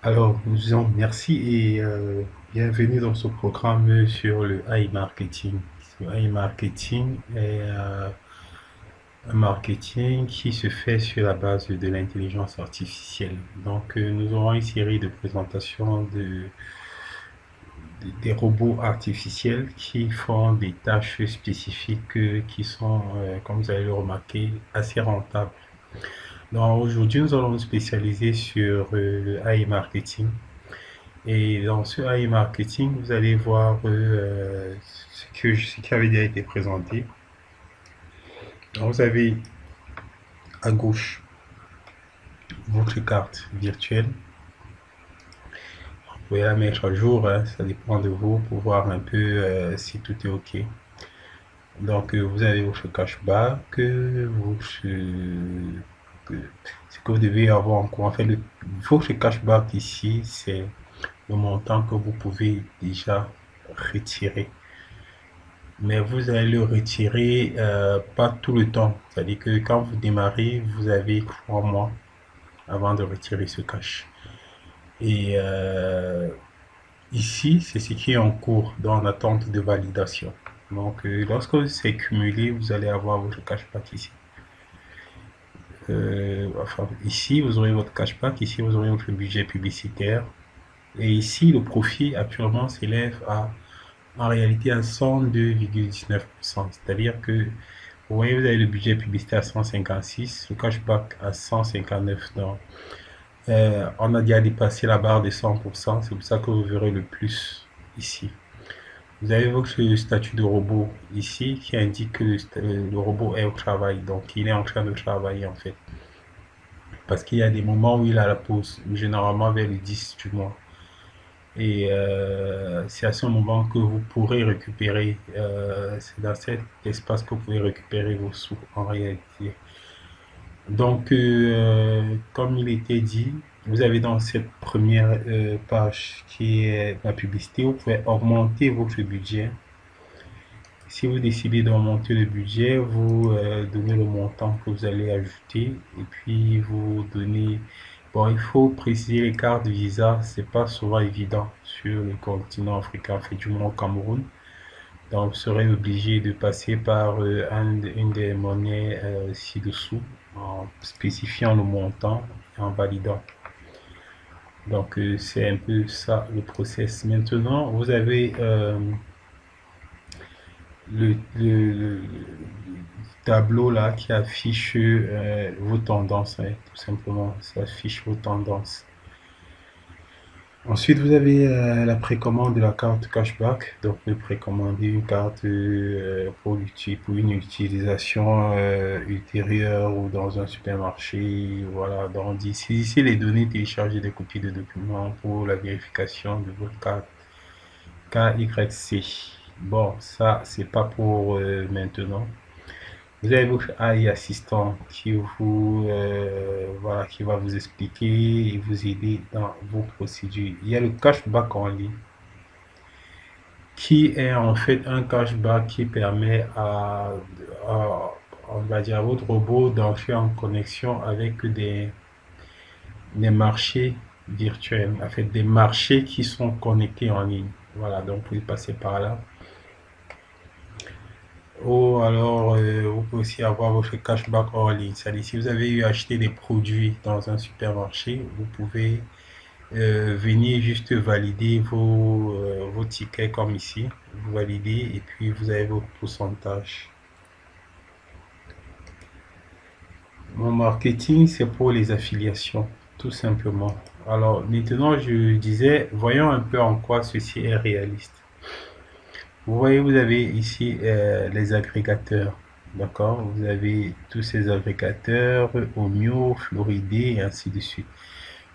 Alors, nous disons merci et bienvenue dans ce programme sur le AI marketing. Le AI marketing est un marketing qui se fait sur la base de l'intelligence artificielle. Donc, nous aurons une série de présentations des robots artificiels qui font des tâches spécifiques qui sont, comme vous allez le remarquer, assez rentables. Donc, aujourd'hui, nous allons nous spécialiser sur le AI marketing. Et dans ce AI marketing, vous allez voir ce qui avait déjà été présenté. Donc, vous avez à gauche votre carte virtuelle. Vous pouvez la mettre à jour, hein, ça dépend de vous pour voir un peu si tout est OK. Donc, vous avez votre cashback, ce que vous devez avoir en cours. En fait, votre cashback ici, c'est le montant que vous pouvez déjà retirer. Mais vous allez le retirer pas tout le temps. C'est-à-dire que quand vous démarrez, vous avez 3 mois avant de retirer ce cash. Et ici, c'est ce qui est en cours dans l'attente de validation. Donc, lorsque c'est cumulé, vous allez avoir votre cashback ici. Enfin, ici, vous aurez votre cashback. Ici, vous aurez votre budget publicitaire. Et ici, le profit actuellement s'élève en réalité à 102,19%. C'est-à-dire que vous voyez, vous avez le budget publicitaire à 156, le cashback à 159. Donc, on a déjà dépassé la barre des 100%. C'est pour ça que vous verrez le plus ici. Vous avez votre statut de robot ici qui indique que le robot est au travail. Donc, il est en train de travailler en fait. Parce qu'il y a des moments où il a la pause, généralement vers le 10 du mois. Et c'est à ce moment que vous pourrez récupérer, c'est dans cet espace que vous pouvez récupérer vos sous en réalité. Donc, comme il était dit, vous avez dans cette première page qui est la publicité, vous pouvez augmenter votre budget. Si vous décidez d'augmenter le budget, vous donnez le montant que vous allez ajouter et puis vous donnez. Bon, il faut préciser les cartes Visa, c'est pas souvent évident sur le continent africain, fait du moins au Cameroun. Donc, vous serez obligé de passer par une des monnaies ci-dessous en spécifiant le montant et en validant. Donc, c'est un peu ça le process. Maintenant, vous avez le tableau là qui affiche vos tendances, hein, tout simplement. Ça affiche vos tendances. Ensuite, vous avez la précommande de la carte cashback. Donc, vous précommandez une carte pour une utilisation ultérieure ou dans un supermarché. Voilà. Donc, ici, les données télécharger des copies de documents pour la vérification de votre carte KYC. Bon, ça, c'est pas pour maintenant. Vous avez votre AI assistant qui voilà, qui va vous expliquer et vous aider dans vos procédures. Il y a le cashback en ligne qui est en fait un cashback qui permet on va dire, à votre robot d'entrer en connexion avec des marchés virtuels, en fait des marchés qui sont connectés en ligne. Voilà, donc vous pouvez passer par là. Ou alors, vous pouvez aussi avoir votre cashback hors ligne. C'est-à-dire, si vous avez eu acheté des produits dans un supermarché, vous pouvez venir juste valider vos tickets comme ici. Vous validez et puis vous avez votre pourcentage. Mon marketing, c'est pour les affiliations, tout simplement. Alors, maintenant, je disais, voyons un peu en quoi ceci est réaliste. Vous voyez, vous avez ici les agrégateurs. D'accord? Vous avez tous ces agrégateurs, Omio, Floridé et ainsi de suite.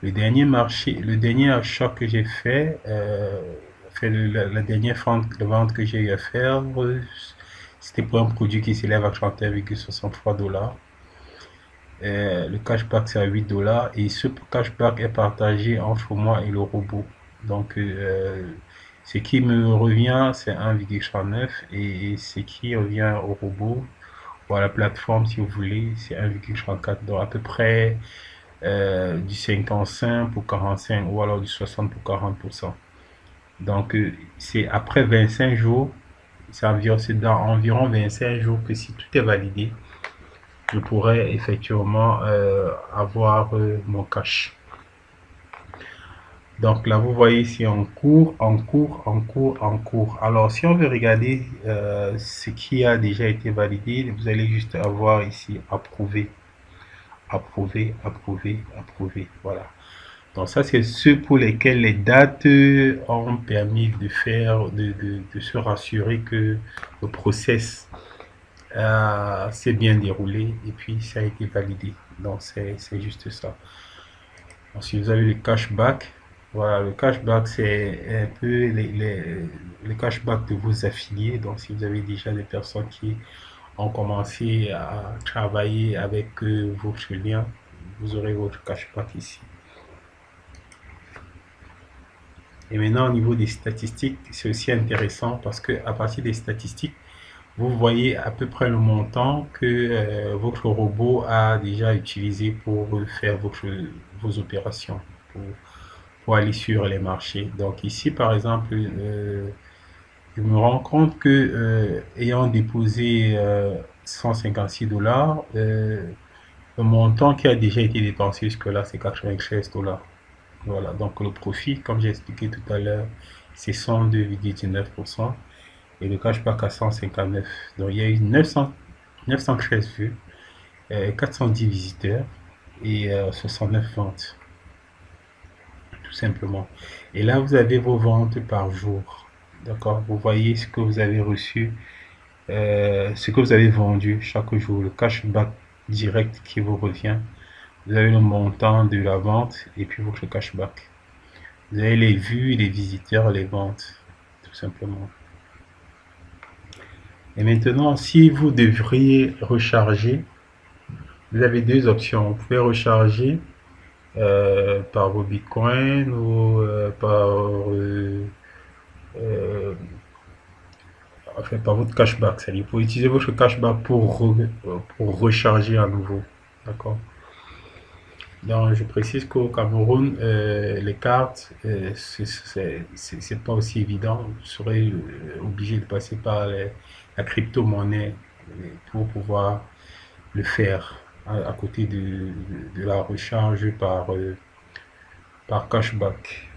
Le dernier achat que j'ai fait, la dernière vente que j'ai eu à faire, c'était pour un produit qui s'élève à 31,63 $. Le cashback c'est à 8 $ et ce cashback est partagé entre moi et le robot. Donc, ce qui me revient, c'est 1,39 et ce qui revient au robot ou à la plateforme, si vous voulez, c'est 1,34. Donc, à peu près du 55 pour 45 ou alors du 60 pour 40%. Donc, c'est après 25 jours, c'est dans environ 25 jours que si tout est validé, je pourrais effectivement avoir mon cash. Donc là, vous voyez ici en cours, en cours, en cours, en cours. Alors, si on veut regarder ce qui a déjà été validé, vous allez juste avoir ici approuvé, approuvé, approuvé, approuvé. Voilà. Donc ça, c'est ceux pour lesquels les dates ont permis de faire, de se rassurer que le process s'est bien déroulé et puis ça a été validé. Donc c'est juste ça. Donc, si vous avez le cashback, voilà, le cashback c'est un peu les cashback de vos affiliés. Donc si vous avez déjà des personnes qui ont commencé à travailler avec votre lien, vous aurez votre cashback ici. Et maintenant, au niveau des statistiques, c'est aussi intéressant parce que à partir des statistiques, vous voyez à peu près le montant que votre robot a déjà utilisé pour faire vos opérations, pour aller sur les marchés. Donc ici, par exemple, je me rends compte que ayant déposé 156 $, le montant qui a déjà été dépensé jusque-là, c'est 96 $. Voilà, donc le profit, comme j'ai expliqué tout à l'heure, c'est 102,19% et le cashback à 159. Donc il y a eu 913 vues, 410 visiteurs et 69 ventes, tout simplement. Et là, vous avez vos ventes par jour. D'accord? Vous voyez ce que vous avez reçu, ce que vous avez vendu chaque jour, le cashback direct qui vous revient. Vous avez le montant de la vente et puis votre cashback. Vous avez les vues, les visiteurs, les ventes, tout simplement. Et maintenant, si vous devriez recharger, vous avez deux options. Vous pouvez recharger par vos bitcoins ou enfin, par votre cashback. C'est-à-dire, vous pouvez utiliser votre cashback pour recharger à nouveau. D'accord? Donc, je précise qu'au Cameroun, les cartes, c'est pas aussi évident. Vous serez obligé de passer par la crypto-monnaie pour pouvoir le faire à côté de la recharge par cashback.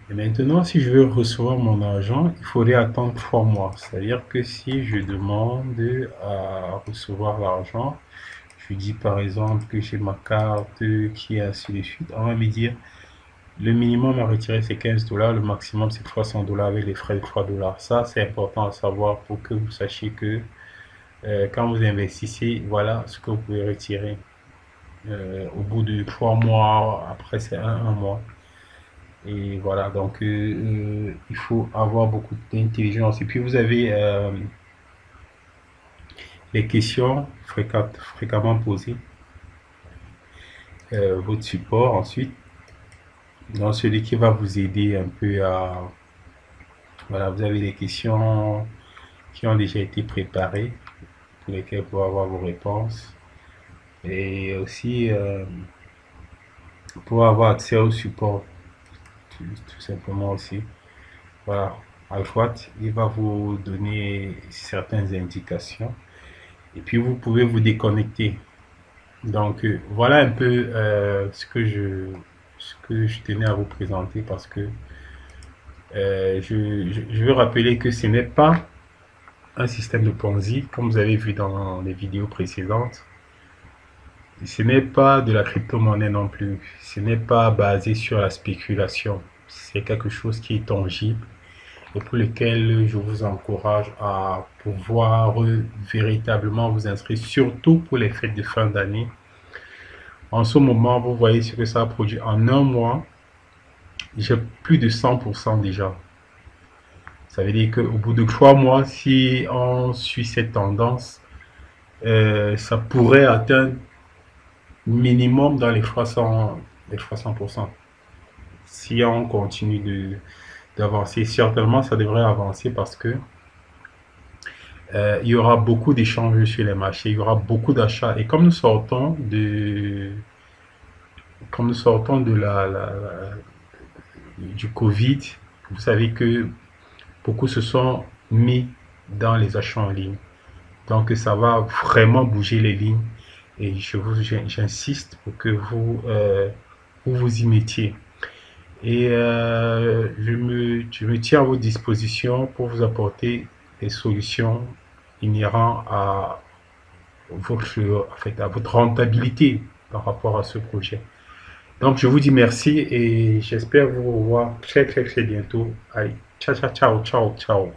Et maintenant, si je veux recevoir mon argent, il faudrait attendre 3 mois. C'est-à-dire que si je demande à recevoir l'argent, je dis par exemple que j'ai ma carte qui est ainsi de suite, on va me dire le minimum à retirer c'est 15 $, le maximum c'est 300 $ avec les frais de 3 $. Ça, c'est important à savoir pour que vous sachiez que quand vous investissez, voilà ce que vous pouvez retirer. Au bout de 3 mois, après c'est un mois. Et voilà, donc il faut avoir beaucoup d'intelligence. Et puis vous avez les questions fréquemment posées, votre support ensuite, dans celui qui va vous aider un peu à... Voilà, vous avez des questions qui ont déjà été préparées, pour lesquelles vous pouvez avoir vos réponses. Et aussi, pour avoir accès au support, tout simplement aussi. Voilà, à droite, il va vous donner certaines indications. Et puis, vous pouvez vous déconnecter. Donc, voilà un peu ce que je tenais à vous présenter parce que je veux rappeler que ce n'est pas un système de Ponzi, comme vous avez vu dans les vidéos précédentes. Ce n'est pas de la crypto-monnaie non plus. Ce n'est pas basé sur la spéculation. C'est quelque chose qui est tangible et pour lequel je vous encourage à pouvoir véritablement vous inscrire, surtout pour les fêtes de fin d'année. En ce moment, vous voyez ce que ça a produit en un mois. J'ai plus de 100% déjà. Ça veut dire qu'au bout de 3 mois, si on suit cette tendance, ça pourrait atteindre minimum dans les 300%. Si on continue d'avancer, certainement ça devrait avancer parce que il y aura beaucoup d'échanges sur les marchés, il y aura beaucoup d'achats. Et comme nous sortons de du Covid, vous savez que beaucoup se sont mis dans les achats en ligne. Donc ça va vraiment bouger les lignes et j'insiste pour que vous y mettiez. Et je me tiens à votre disposition pour vous apporter des solutions inhérentes à votre rentabilité par rapport à ce projet. Donc, je vous dis merci et j'espère vous revoir très, très, très bientôt. Allez, ciao, ciao, ciao, ciao, ciao.